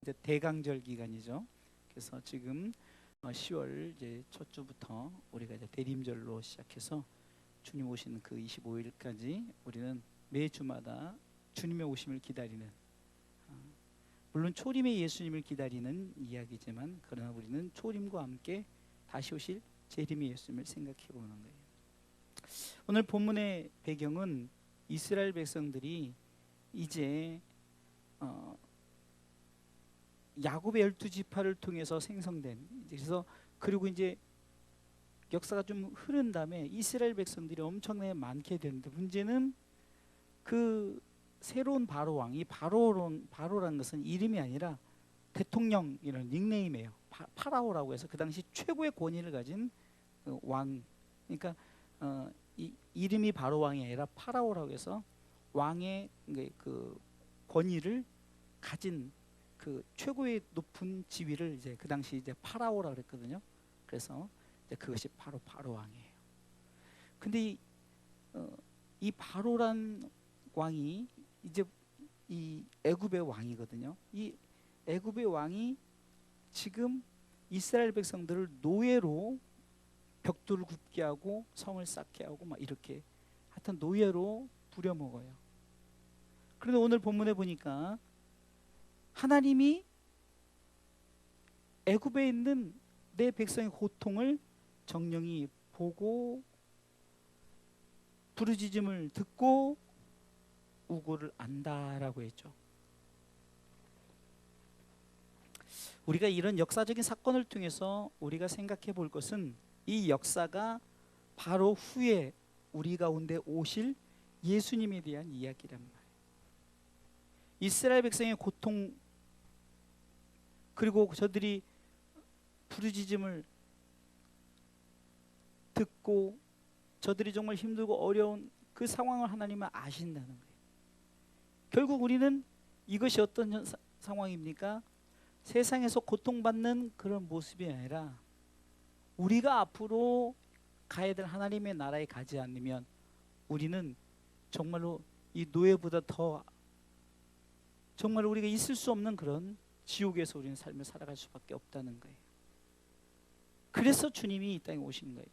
이제 대강절 기간이죠. 그래서 지금 10월 이제 첫 주부터 우리가 이제 대림절로 시작해서 주님 오시는 그 25일까지 우리는 매 주마다 주님의 오심을 기다리는, 물론 초림의 예수님을 기다리는 이야기지만 그러나 우리는 초림과 함께 다시 오실 재림의 예수님을 생각해 보는 거예요. 오늘 본문의 배경은 이스라엘 백성들이 이제 야곱의 12지파를 통해서 생성된, 그래서 그리고 이제 역사가 좀 흐른 다음에 이스라엘 백성들이 엄청나게 많게 되는데, 문제는 그 새로운 바로 왕, 이 바로라는 것은 이름이 아니라 대통령이라는 닉네임이에요. 파라오라고 해서 그 당시 최고의 권위를 가진 왕, 그러니까 이 이름이 바로 왕이 아니라 파라오라고 해서 왕의 그 권위를 가진 그 최고의 높은 지위를 이제 그 당시 이제 파라오라 그랬거든요. 그래서 이제 그것이 바로 왕이에요. 근데 이 바로란 왕이 이제 이 애굽의 왕이거든요. 이 애굽의 왕이 지금 이스라엘 백성들을 노예로 벽돌을 굽게 하고 성을 쌓게 하고 막 이렇게 하여튼 노예로 부려먹어요. 그런데 오늘 본문에 보니까 하나님이 애굽에 있는 내 백성의 고통을 정령이 보고 부르짖음을 듣고 우고를 안다라고 했죠. 우리가 이런 역사적인 사건을 통해서 우리가 생각해 볼 것은 이 역사가 바로 후에 우리 가운데 오실 예수님에 대한 이야기란 말이에요. 이스라엘 백성의 고통, 그리고 저들이 부르짖음을 듣고 저들이 정말 힘들고 어려운 그 상황을 하나님은 아신다는 거예요. 결국 우리는 이것이 어떤 상황입니까? 세상에서 고통받는 그런 모습이 아니라 우리가 앞으로 가야 될 하나님의 나라에 가지 않으면 우리는 정말로 이 노예보다 더 정말 우리가 있을 수 없는 그런 지옥에서 우리는 삶을 살아갈 수밖에 없다는 거예요. 그래서 주님이 이 땅에 오신 거예요.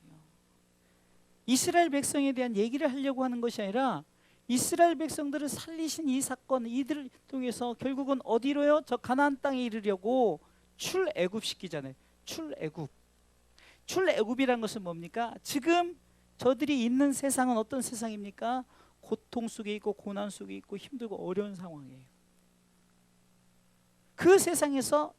이스라엘 백성에 대한 얘기를 하려고 하는 것이 아니라 이스라엘 백성들을 살리신 이 사건, 이들을 통해서 결국은 어디로요? 저 가나안 땅에 이르려고 출애굽시키잖아요. 출애굽이라는 것은 뭡니까? 지금 저들이 있는 세상은 어떤 세상입니까? 고통 속에 있고 고난 속에 있고 힘들고 어려운 상황이에요. 그 세상에서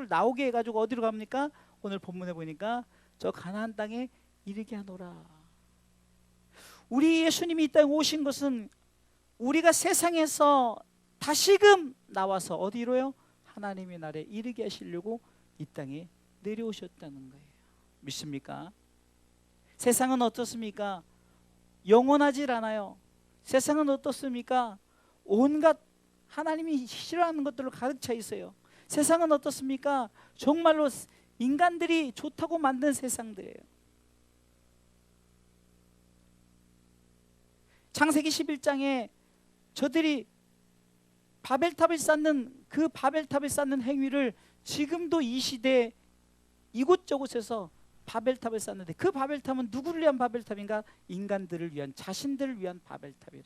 나오게 해가지고 어디로 갑니까? 오늘 본문에 보니까 저 가나안 땅에 이르게 하노라. 우리 예수님이 이 땅에 오신 것은 우리가 세상에서 다시금 나와서 어디로요? 하나님의 나라에 이르게 하시려고 이 땅에 내려오셨다는 거예요. 믿습니까? 세상은 어떻습니까? 영원하질 않아요. 세상은 어떻습니까? 온갖 하나님이 싫어하는 것들로 가득 차 있어요. 세상은 어떻습니까? 정말로 인간들이 좋다고 만든 세상들이에요. 창세기 11장에 저들이 바벨탑을 쌓는 그 바벨탑을 쌓는 행위를 지금도 이 시대 이곳저곳에서 바벨탑을 쌓는데, 그 바벨탑은 누구를 위한 바벨탑인가? 인간들을 위한, 자신들을 위한 바벨탑이에요.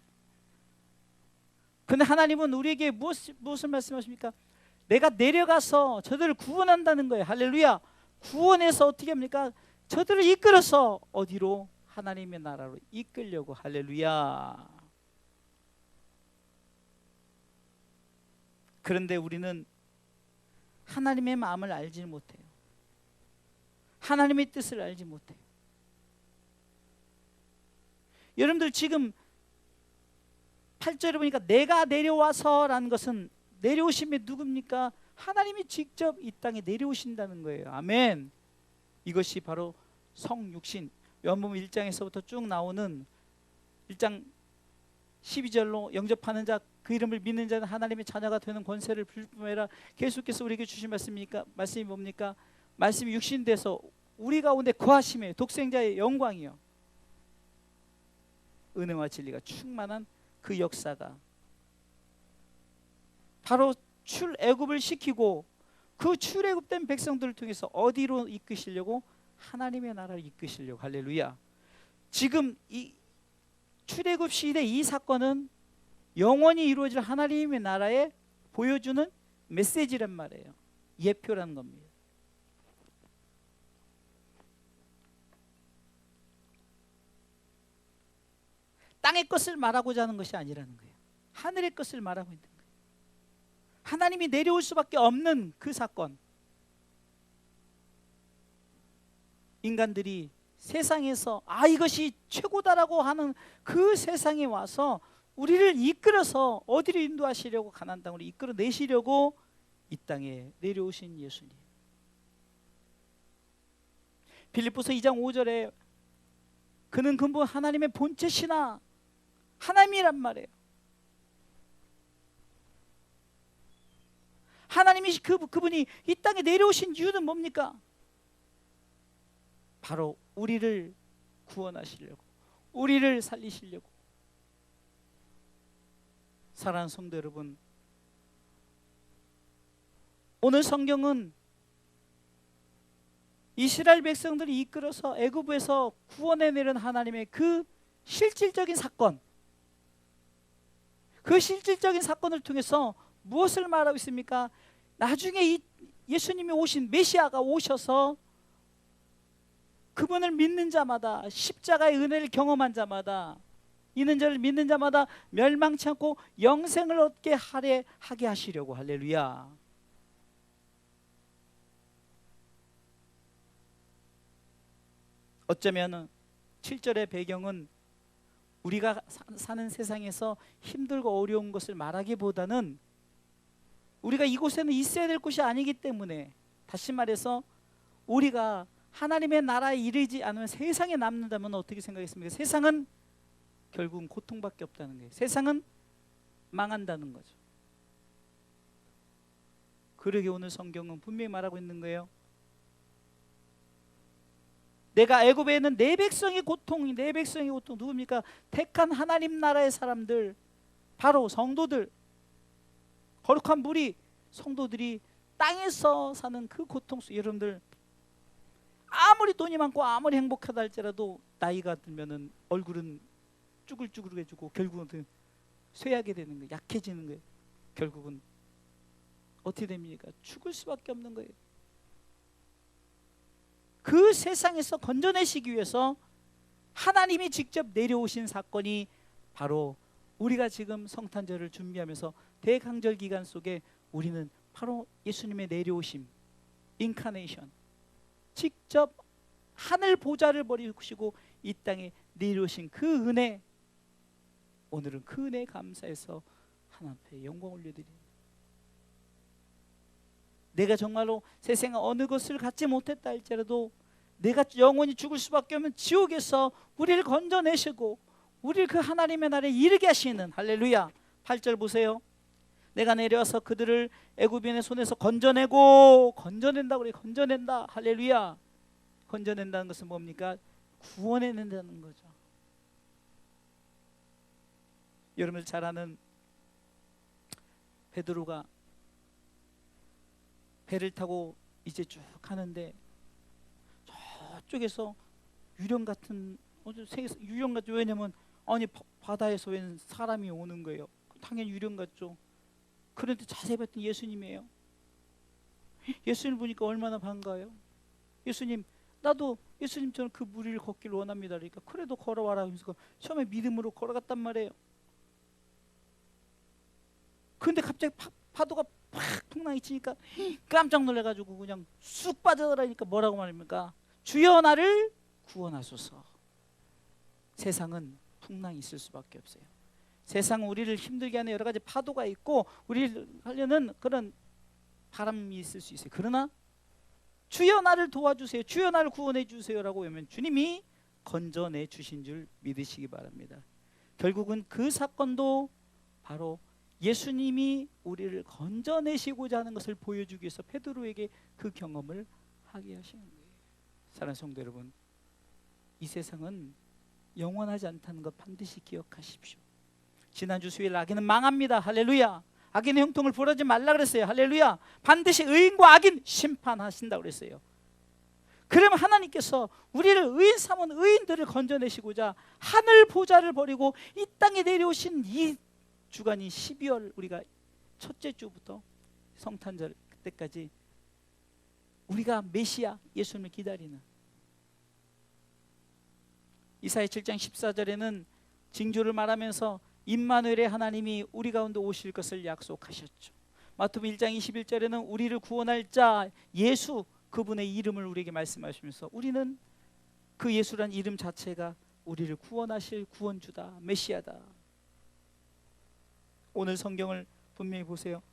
그런데 하나님은 우리에게 무엇을 말씀하십니까? 내가 내려가서 저들을 구원한다는 거예요. 할렐루야. 구원해서 어떻게 합니까? 저들을 이끌어서 어디로? 하나님의 나라로 이끌려고. 할렐루야. 그런데 우리는 하나님의 마음을 알지 못해요. 하나님의 뜻을 알지 못해요. 여러분들 지금 8절에 보니까 내가 내려와서 라는 것은 내려오심이 누굽니까? 하나님이 직접 이 땅에 내려오신다는 거예요. 아멘. 이것이 바로 성육신, 요한복음 1장에서부터 쭉 나오는 1장 12절로 영접하는 자, 그 이름을 믿는 자는 하나님의 자녀가 되는 권세를 줄 뿐만 아니라 계속해서 우리에게 주신 말씀이 뭡니까? 말씀이 육신돼서 우리 가운데 거하심에 독생자의 영광이요, 은혜와 진리가 충만한 그 역사가 바로 출애굽을 시키고 그 출애굽된 백성들을 통해서 어디로 이끄시려고? 하나님의 나라를 이끄시려고. 할렐루야. 지금 이 출애굽 시대 이 사건은 영원히 이루어질 하나님의 나라에 보여주는 메시지란 말이에요. 예표라는 겁니다. 땅의 것을 말하고자 하는 것이 아니라는 거예요. 하늘의 것을 말하고 있는 거예요. 하나님이 내려올 수밖에 없는 그 사건. 인간들이 세상에서 이것이 최고다라고 하는 그 세상에 와서 우리를 이끌어서 어디로 인도하시려고, 가나안 땅으로 이끌어내시려고 이 땅에 내려오신 예수님. 빌립보서 2장 5절에 그는 근본 하나님의 본체시나 하나님이란 말이에요. 하나님이 그분이 이 땅에 내려오신 이유는 뭡니까? 바로 우리를 구원하시려고, 우리를 살리시려고. 사랑하는 성도 여러분, 오늘 성경은 이스라엘 백성들이 이끌어서 애굽에서 구원해 내린 하나님의 그 실질적인 사건, 그 실질적인 사건을 통해서 무엇을 말하고 있습니까? 나중에 이 예수님이 오신 메시아가 오셔서 그분을 믿는 자마다, 십자가의 은혜를 경험한 자마다, 이는 저를 믿는 자마다 멸망치 않고 영생을 얻게 하게 하시려고. 할렐루야. 어쩌면 7절의 배경은 우리가 사는 세상에서 힘들고 어려운 것을 말하기보다는 우리가 이곳에는 있어야 될 곳이 아니기 때문에, 다시 말해서 우리가 하나님의 나라에 이르지 않으면 세상에 남는다면 어떻게 생각했습니까? 세상은 결국은 고통밖에 없다는 거예요. 세상은 망한다는 거죠. 그러게 오늘 성경은 분명히 말하고 있는 거예요. 내가 애굽에 있는 내 백성의 고통, 내 백성의 고통 누굽니까? 택한 하나님 나라의 사람들, 바로 성도들, 거룩한 무리, 성도들이 땅에서 사는 그 고통 속. 여러분들 아무리 돈이 많고 아무리 행복하다 할지라도 나이가 들면은 얼굴은 쭈글쭈글해지고 결국은 쇠하게 되는 거예요. 약해지는 거예요. 결국은 어떻게 됩니까? 죽을 수밖에 없는 거예요. 그 세상에서 건져내시기 위해서 하나님이 직접 내려오신 사건이 바로 우리가 지금 성탄절을 준비하면서 대강절 기간 속에 우리는 바로 예수님의 내려오심, 인카네이션, 직접 하늘 보좌를 버리시고 이 땅에 내려오신 그 은혜, 오늘은 그 은혜에 감사해서 하나님 앞에 영광 올려드립니다. 내가 정말로 세상에 어느 것을 갖지 못했다 할지라도 내가 영원히 죽을 수밖에 없는 지옥에서 우리를 건져내시고 우리를 그 하나님의 나라에 이르게 하시는, 할렐루야. 8절 보세요. 내가 내려와서 그들을 애굽인의 손에서 건져낸다고 그래요. 건져낸다. 할렐루야. 건져낸다는 것은 뭡니까? 구원해낸다는 거죠. 여러분들 잘 아는 베드로가 배를 타고 이제 쭉 가는데 저쪽에서 유령 같은, 유령 같죠. 왜냐면 아니 바다에서 웬 사람이 오는 거예요. 당연히 유령 같죠. 그런데 자세히 봤더니 예수님이에요. 예수님 보니까 얼마나 반가워요. 예수님, 나도 예수님처럼 그 무리를 걷기를 원합니다. 그러니까 그래도 걸어와라 하면서 처음에 믿음으로 걸어갔단 말이에요. 근데 갑자기 파도가 팍 풍랑이 치니까 깜짝 놀래가지고 그냥 쑥 빠져들어가니까 뭐라고 말합니까? 주여 나를 구원하소서. 세상은 풍랑이 있을 수밖에 없어요. 세상은 우리를 힘들게 하는 여러 가지 파도가 있고 우리를 하려는 그런 바람이 있을 수 있어요. 그러나 주여 나를 도와주세요, 주여 나를 구원해 주세요라고 하면 주님이 건져내 주신 줄 믿으시기 바랍니다. 결국은 그 사건도 바로 예수님이 우리를 건져내시고자 하는 것을 보여주기 위해서 베드로에게 그 경험을 하게 하시는 거예요. 사랑하는 성도 여러분, 이 세상은 영원하지 않다는 것 반드시 기억하십시오. 지난주 수요일 악인은 망합니다. 할렐루야. 악인의 형통을 벌하지 말라 그랬어요. 할렐루야. 반드시 의인과 악인 심판하신다고 그랬어요. 그러면 하나님께서 우리를 의인 삼은 의인들을 건져내시고자 하늘 보좌를 버리고 이 땅에 내려오신 이 주간인 12월, 우리가 첫째 주부터 성탄절 때까지 우리가 메시아 예수님을 기다리는, 이사야 7장 14절에는 징조를 말하면서 임마누엘의 하나님이 우리 가운데 오실 것을 약속하셨죠. 마태복음 1장 21절에는 우리를 구원할 자 예수, 그분의 이름을 우리에게 말씀하시면서 우리는 그 예수란 이름 자체가 우리를 구원하실 구원주다, 메시아다. 오늘 성경을 분명히 보세요.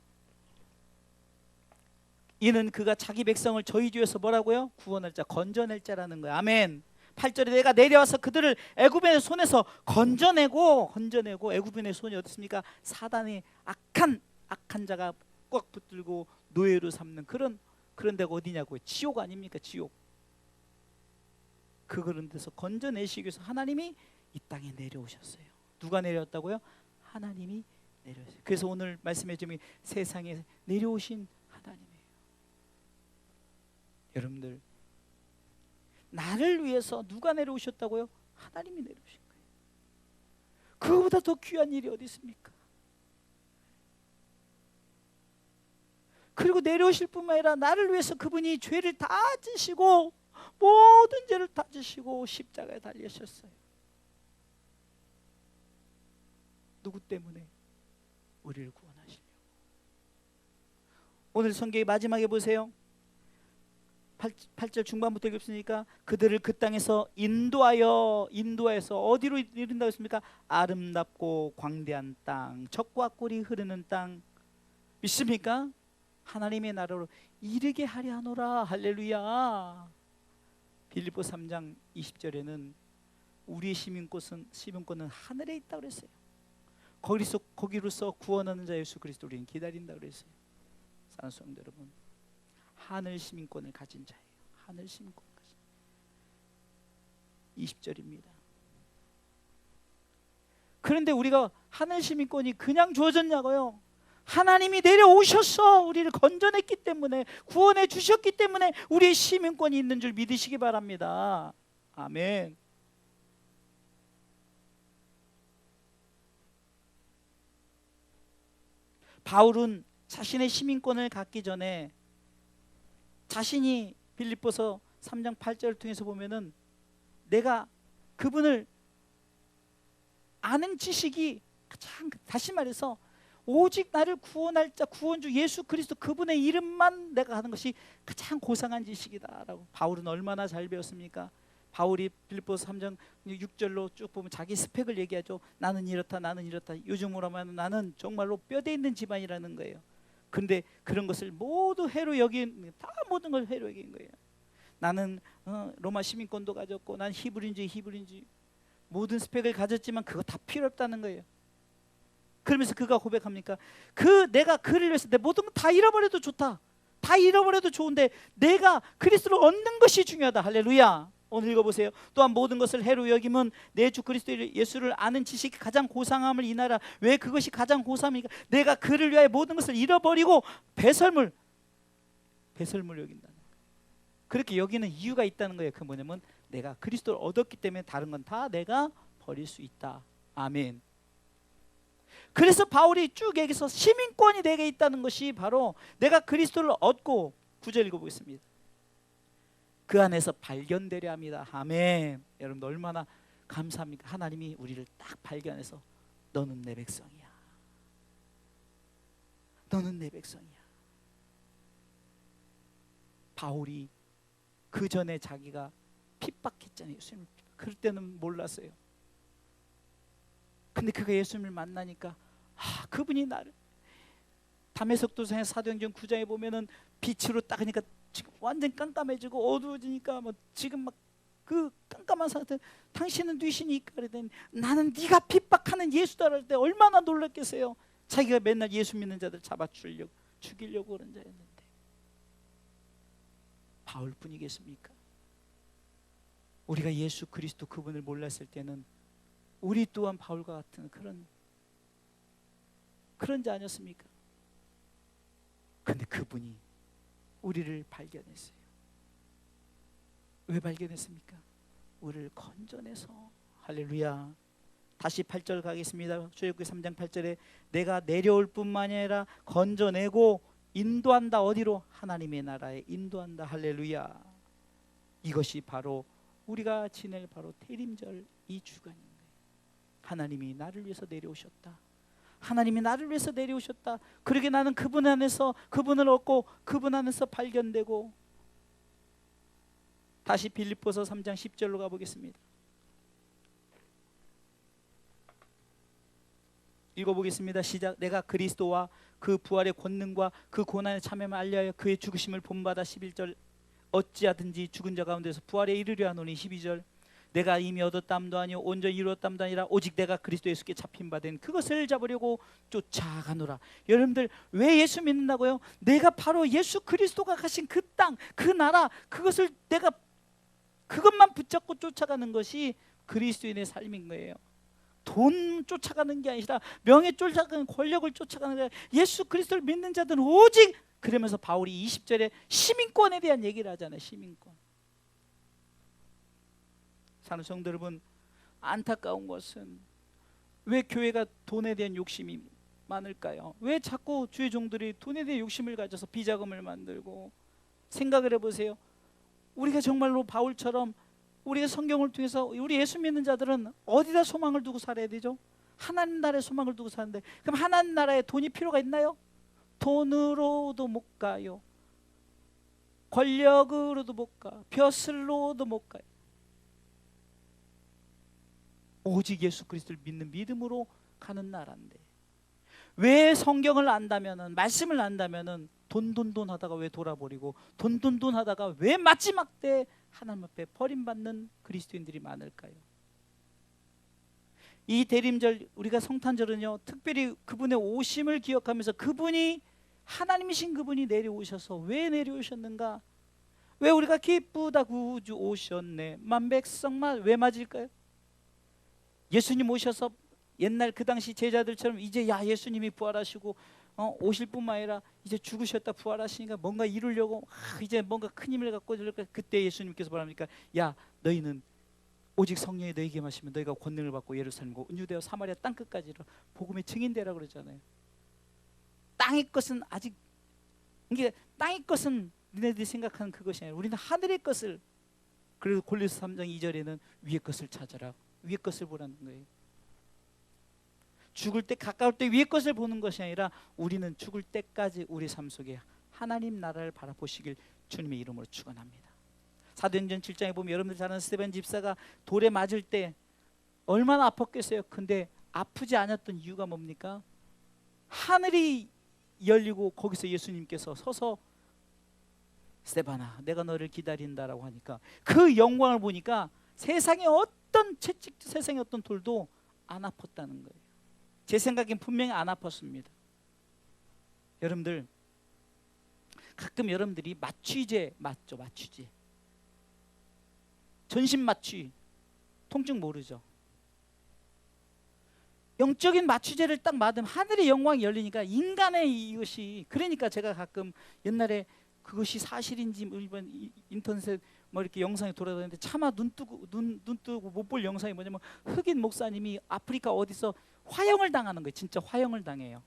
이는 그가 자기 백성을 저희 주에서 뭐라고요? 구원할 자, 건져낼 자라는 거예요. 아멘. 8절에 내가 내려와서 그들을 애굽인의 손에서 건져내고 애굽인의 손이 어떻습니까? 사단의 악한 자가 꽉 붙들고 노예로 삼는 그런 데가 어디냐고요? 지옥 아닙니까? 지옥. 그런 데서 건져내시기 위해서 하나님이 이 땅에 내려오셨어요. 누가 내려왔다고요? 하나님이 내려오셨어요. 그래서 오늘 말씀해 주면 세상에 내려오신 하나님이에요. 여러분들, 나를 위해서 누가 내려오셨다고요? 하나님이 내려오신 거예요. 그거보다 더 귀한 일이 어디 있습니까? 그리고 내려오실 뿐만 아니라 나를 위해서 그분이 죄를 다 지시고, 모든 죄를 다 지시고 십자가에 달리셨어요. 누구 때문에? 우리를 구원하시려고. 오늘 성경의 마지막에 보세요. 8절 중반부터 읽었으니까 그들을 그 땅에서 인도하여서 어디로 이른다고 했습니까? 아름답고 광대한 땅, 젖과 꿀이 흐르는 땅. 믿습니까? 하나님의 나라로 이르게 하려 하노라. 할렐루야. 빌립보 3장 20절에는 우리의 시민권은 하늘에 있다고 그랬어요. 거기로서 구원하는 자 예수 그리스도 우리는 기다린다고 그랬어요. 사랑하는 성도 여러분, 하늘 시민권을 가진 자예요. 하늘 시민권 가진 20절입니다. 그런데 우리가 하늘 시민권이 그냥 주어졌냐고요? 하나님이 내려오셔서 우리를 건져냈기 때문에, 구원해 주셨기 때문에 우리의 시민권이 있는 줄 믿으시기 바랍니다. 아멘. 바울은 자신의 시민권을 갖기 전에 자신이 빌립보서 3장 8절을 통해서 보면은 내가 그분을 아는 지식이 가장, 다시 말해서 오직 나를 구원할 자 구원주 예수 그리스도 그분의 이름만 내가 하는 것이 가장 고상한 지식이다라고. 바울은 얼마나 잘 배웠습니까? 바울이 빌립보서 3장 6절로 쭉 보면 자기 스펙을 얘기하죠. 나는 이렇다, 나는 이렇다. 요즘으로 하면 나는 정말로 뼈대 있는 집안이라는 거예요. 그런데 그런 것을 모두 해로 여긴, 다 모든 걸 해로 여긴 거예요. 나는 로마 시민권도 가졌고, 난 히브리인지 모든 스펙을 가졌지만 그거 다 필요 없다는 거예요. 그러면서 그가 고백합니까? 내가 그를 위해서 내 모든 거 다 잃어버려도 좋다. 다 잃어버려도 좋은데 내가 그리스도를 얻는 것이 중요하다. 할렐루야. 오늘 읽어보세요. 또한 모든 것을 해로 여김은 내 주 그리스도 예수를 아는 지식이 가장 고상함을 인하라. 왜 그것이 가장 고상합니까? 내가 그를 위하여 모든 것을 잃어버리고 배설물 여긴다는 거예요. 그렇게 여기는 이유가 있다는 거예요. 그 뭐냐면 내가 그리스도를 얻었기 때문에 다른 건 다 내가 버릴 수 있다. 아멘. 그래서 바울이 쭉 얘기해서 시민권이 내게 있다는 것이 바로 내가 그리스도를 얻고, 9절 읽어보겠습니다. 그 안에서 발견되려 합니다. 아멘. 여러분 얼마나 감사합니까? 하나님이 우리를 딱 발견해서 너는 내 백성이야. 너는 내 백성이야. 바울이 그 전에 자기가 핍박했잖아요. 예수님을. 그럴 때는 몰랐어요. 근데 그가 예수님을 만나니까 그분이 나를, 담에석도상의 사도행전 9장에 보면은 빛으로 딱 하니까 지금 완전 깜깜해지고 어두워지니까 뭐 지금 막 그 깜깜한 상태, 당신은 뉘시니까 그랬더니 나는 네가 핍박하는 예수다 할 때 얼마나 놀랐겠어요. 자기가 맨날 예수 믿는 자들 잡아 죽이려고 그런 자였는데 바울뿐이겠습니까? 우리가 예수 그리스도 그분을 몰랐을 때는 우리 또한 바울과 같은 그런 자 아니었습니까? 근데 그분이 우리를 발견했어요. 왜 발견했습니까? 우리를 건져내서. 할렐루야. 다시 8절 가겠습니다. 출애굽기 3장 8절에 내가 내려올 뿐만이 아니라 건져내고 인도한다. 어디로? 하나님의 나라에 인도한다. 할렐루야. 이것이 바로 우리가 지낼 바로 대림절 이 주간인 거예요. 하나님이 나를 위해서 내려오셨다. 하나님이 나를 위해서 내려오셨다. 그러게 나는 그분 안에서 그분을 얻고 그분 안에서 발견되고. 다시 빌립보서 3장 10절로 가보겠습니다. 읽어보겠습니다. 시작. 내가 그리스도와 그 부활의 권능과 그 고난의 참여를 알려하여 그의 죽으심을 본받아. 11절. 어찌하든지 죽은 자 가운데서 부활에 이르려 하노니. 12절. 내가 이미 얻었담도 아니요 온전히 이루었담도 아니라 오직 내가 그리스도 예수께 잡힌 바 된 그것을 잡으려고 쫓아가노라. 여러분들 왜 예수 믿는다고요? 내가 바로 예수 그리스도가 가신 그 땅, 그 나라, 그것을 내가 그것만 붙잡고 쫓아가는 것이 그리스도인의 삶인 거예요. 돈 쫓아가는 게 아니라 명예 쫓아가는, 권력을 쫓아가는 게 아니라 예수 그리스도를 믿는 자들은 오직, 그러면서 바울이 20절에 시민권에 대한 얘기를 하잖아요. 시민권. 사는 성도 여러분, 안타까운 것은 왜 교회가 돈에 대한 욕심이 많을까요? 왜 자꾸 주의 종들이 돈에 대한 욕심을 가져서 비자금을 만들고. 생각을 해보세요. 우리가 정말로 바울처럼 우리가 성경을 통해서 우리 예수 믿는 자들은 어디다 소망을 두고 살아야 되죠? 하나님 나라에 소망을 두고 사는데, 그럼 하나님 나라에 돈이 필요가 있나요? 돈으로도 못 가요. 권력으로도 못 가. 벼슬로도 못 가요. 오직 예수 그리스도를 믿는 믿음으로 가는 나라인데, 왜 성경을 안다면은, 말씀을 안다면은 돈 하다가 왜 돌아버리고, 돈 하다가 왜 마지막 때 하나님 앞에 버림받는 그리스도인들이 많을까요? 이 대림절, 우리가 성탄절은요, 특별히 그분의 오심을 기억하면서, 그분이 하나님이신 그분이 내려오셔서 왜 내려오셨는가? 왜 우리가 기쁘다 구주 오셨네 만백성만 왜 맞을까요? 예수님 오셔서 옛날 그 당시 제자들처럼 이제 야 예수님이 부활하시고 오실 뿐만 아니라 이제 죽으셨다 부활하시니까 뭔가 이루려고 이제 뭔가 큰 힘을 갖고 그때 예수님께서 뭐랍니까? 야 너희는 오직 성령이 너희에게 마시면 너희가 권능을 받고 예루살렘과 온유되어 사마리아 땅끝까지 복음의 증인되라 그러잖아요. 땅의 것은 아직, 이게 땅의 것은 너네들이 생각하는 그것이 아니라 우리는 하늘의 것을, 그래서 골로새 3장 2절에는 위의 것을 찾아라, 위의 것을 보라는 거예요. 죽을 때, 가까울 때 위의 것을 보는 것이 아니라 우리는 죽을 때까지 우리 삶 속에 하나님 나라를 바라보시길 주님의 이름으로 축원합니다. 사도행전 7장에 보면 여러분들 잘 아는 스데반 집사가 돌에 맞을 때 얼마나 아팠겠어요. 근데 아프지 않았던 이유가 뭡니까? 하늘이 열리고 거기서 예수님께서 서서 스데반아 내가 너를 기다린다라고 하니까 그 영광을 보니까 세상의 어떤 채찍, 세상의 어떤 돌도 안 아팠다는 거예요. 제 생각엔 분명히 안 아팠습니다. 여러분들 가끔 여러분들이 마취제 맞죠? 마취제, 전신 마취, 통증 모르죠? 영적인 마취제를 딱 맞으면 하늘의 영광이 열리니까 인간의 이것이, 그러니까 제가 가끔 옛날에 그것이 사실인지 이번 인터넷에 뭐 이렇게 영상이 돌아다니는데 차마 눈 뜨고 못 볼 영상이 뭐냐면 흑인 목사님이 아프리카 어디서 화형을 당하는 거예요. 진짜 화형을 당해요.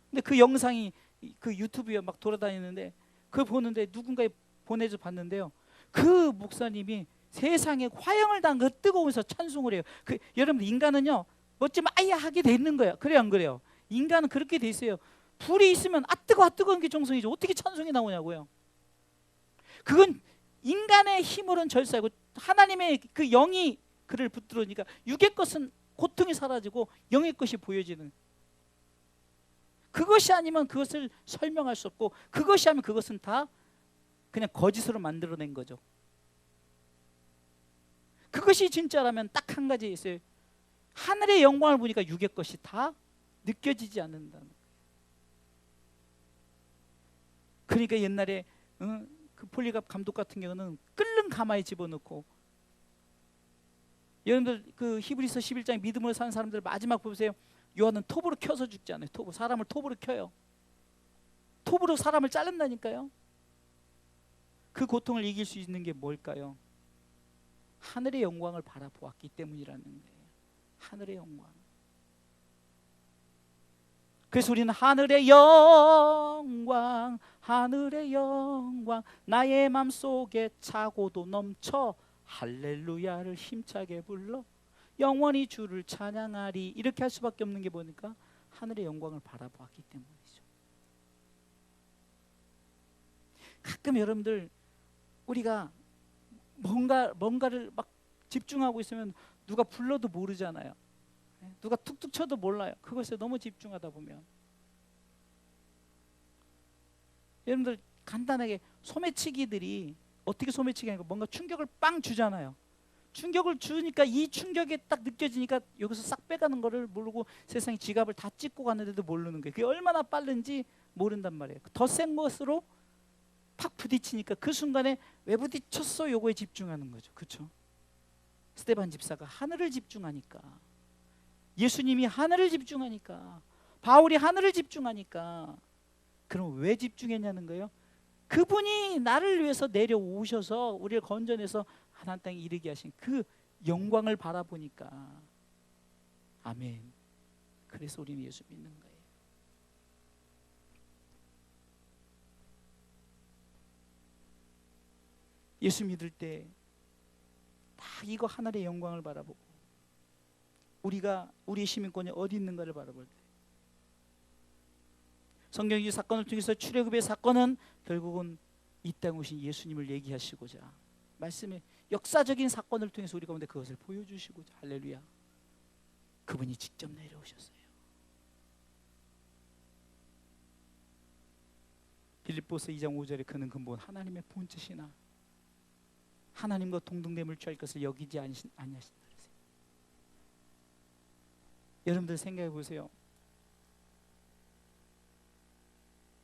근데 그 영상이 그 유튜브에 막 돌아다니는데 그거 보는데 누군가 보내줘 봤는데요. 그 목사님이 세상에 화형을 당한 그 뜨거우면서 찬송을 해요. 그 여러분 인간은요 어찌 마야 하게 돼 있는 거예요. 그래요 안 그래요? 인간은 그렇게 돼 있어요. 불이 있으면 뜨거운 게 정성이죠. 어떻게 찬송이 나오냐고요. 그건 인간의 힘으로는 절사하고 하나님의 그 영이 그를 붙들으니까 육의 것은 고통이 사라지고 영의 것이 보여지는, 그것이 아니면 그것을 설명할 수 없고, 그것이 아니면 그것은 다 그냥 거짓으로 만들어낸 거죠. 그것이 진짜라면 딱 한 가지 있어요. 하늘의 영광을 보니까 육의 것이 다 느껴지지 않는다는 거예요. 그러니까 옛날에 그 폴리갑 감독 같은 경우는 끓는 가마에 집어넣고, 여러분들 그 히브리서 11장 믿음으로 사는 사람들 마지막 보세요. 요한은 톱으로 켜서 죽지 않아요. 사람을 톱으로 켜요. 톱으로 사람을 자른다니까요. 그 고통을 이길 수 있는 게 뭘까요? 하늘의 영광을 바라보았기 때문이라는 거예요. 하늘의 영광. 그래서 우리는 하늘의 영광, 하늘의 영광, 나의 맘속에 차고도 넘쳐 할렐루야를 힘차게 불러 영원히 주를 찬양하리. 이렇게 할 수밖에 없는 게 뭐니까 하늘의 영광을 바라보았기 때문이죠. 가끔 여러분들 우리가 뭔가를 막 집중하고 있으면 누가 불러도 모르잖아요. 누가 툭툭 쳐도 몰라요. 그것에 너무 집중하다 보면. 여러분들 간단하게 소매치기들이 어떻게 소매치기 하니까 뭔가 충격을 빵 주잖아요. 충격을 주니까 이 충격에 딱 느껴지니까 여기서 싹 빼가는 거를 모르고 세상에 지갑을 다 찢고 갔는데도 모르는 거예요. 그게 얼마나 빠른지 모른단 말이에요. 더 센 것으로 팍 부딪히니까 그 순간에 왜 부딪혔어? 요거에 집중하는 거죠. 그렇죠? 스데반 집사가 하늘을 집중하니까, 예수님이 하늘을 집중하니까, 바울이 하늘을 집중하니까. 그럼 왜 집중했냐는 거예요. 그분이 나를 위해서 내려오셔서 우리를 건져내서 하나님 땅에 이르게 하신 그 영광을 바라보니까. 아멘. 그래서 우리는 예수 믿는 거예요. 예수 믿을 때 다 이거 하늘의 영광을 바라보고 우리가 우리의 시민권이 어디 있는가를 바라볼 때, 성경의 이 사건을 통해서 출애굽의 사건은 결국은 이 땅에 오신 예수님을 얘기하시고자, 말씀의 역사적인 사건을 통해서 우리 가운데 그것을 보여주시고자, 할렐루야, 그분이 직접 내려오셨어요. 빌립보서 2장 5절에 그는 근본 하나님의 본체시나 하나님과 동등됨을 취할 것을 여기지 아니하신다. 여러분들 생각해 보세요.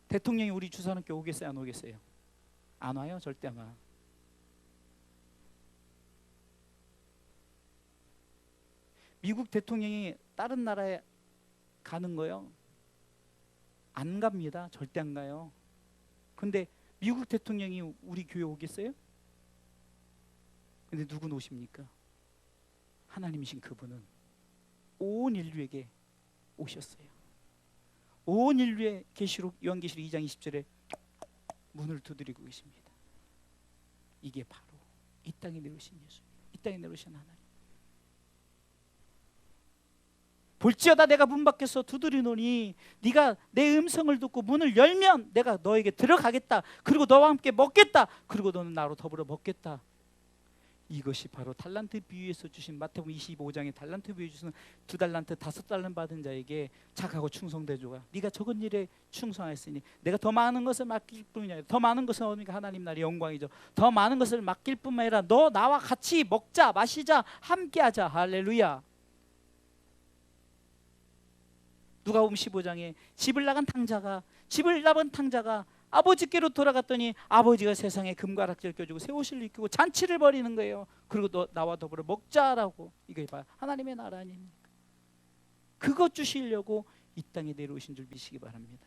대통령이 우리 주산학교 오겠어요? 안 오겠어요? 안 와요? 절대 안 와. 미국 대통령이 다른 나라에 가는 거요? 안 갑니다. 절대 안 가요. 근데 미국 대통령이 우리 교회 오겠어요? 근데 누구 오십니까? 하나님이신 그분은 온 인류에게 오셨어요. 온 인류의 계시록, 요한계시록 2장 20절에 문을 두드리고 계십니다. 이게 바로 이 땅에 내려오신 예수, 이 땅에 내려오신 하나님. 볼지어다 내가 문 밖에서 두드리노니 네가 내 음성을 듣고 문을 열면 내가 너에게 들어가겠다. 그리고 너와 함께 먹겠다. 그리고 너는 나로 더불어 먹겠다. 이것이 바로 달란트 비유에서 주신 마태복음 25장의 달란트 비유에 주신 2달란트 5달란 받은 자에게 착하고 충성되조가 네가 적은 일에 충성하였으니 내가 더 많은 것을 맡길 뿐이 아니라, 더 많은 것은 어디가 하나님 나라의 영광이죠. 더 많은 것을 맡길 뿐만 아니라 너 나와 같이 먹자 마시자 함께하자. 할렐루야. 누가복음 15장에 집을 나간 탕자가 아버지께로 돌아갔더니 아버지가 세상에 금가락지를 껴주고 새 옷을 입히고 잔치를 벌이는 거예요. 그리고 너 나와 더불어 먹자라고. 이거 봐, 하나님의 나라 아닙니까? 그것 주시려고 이 땅에 내려오신 줄 믿으시기 바랍니다.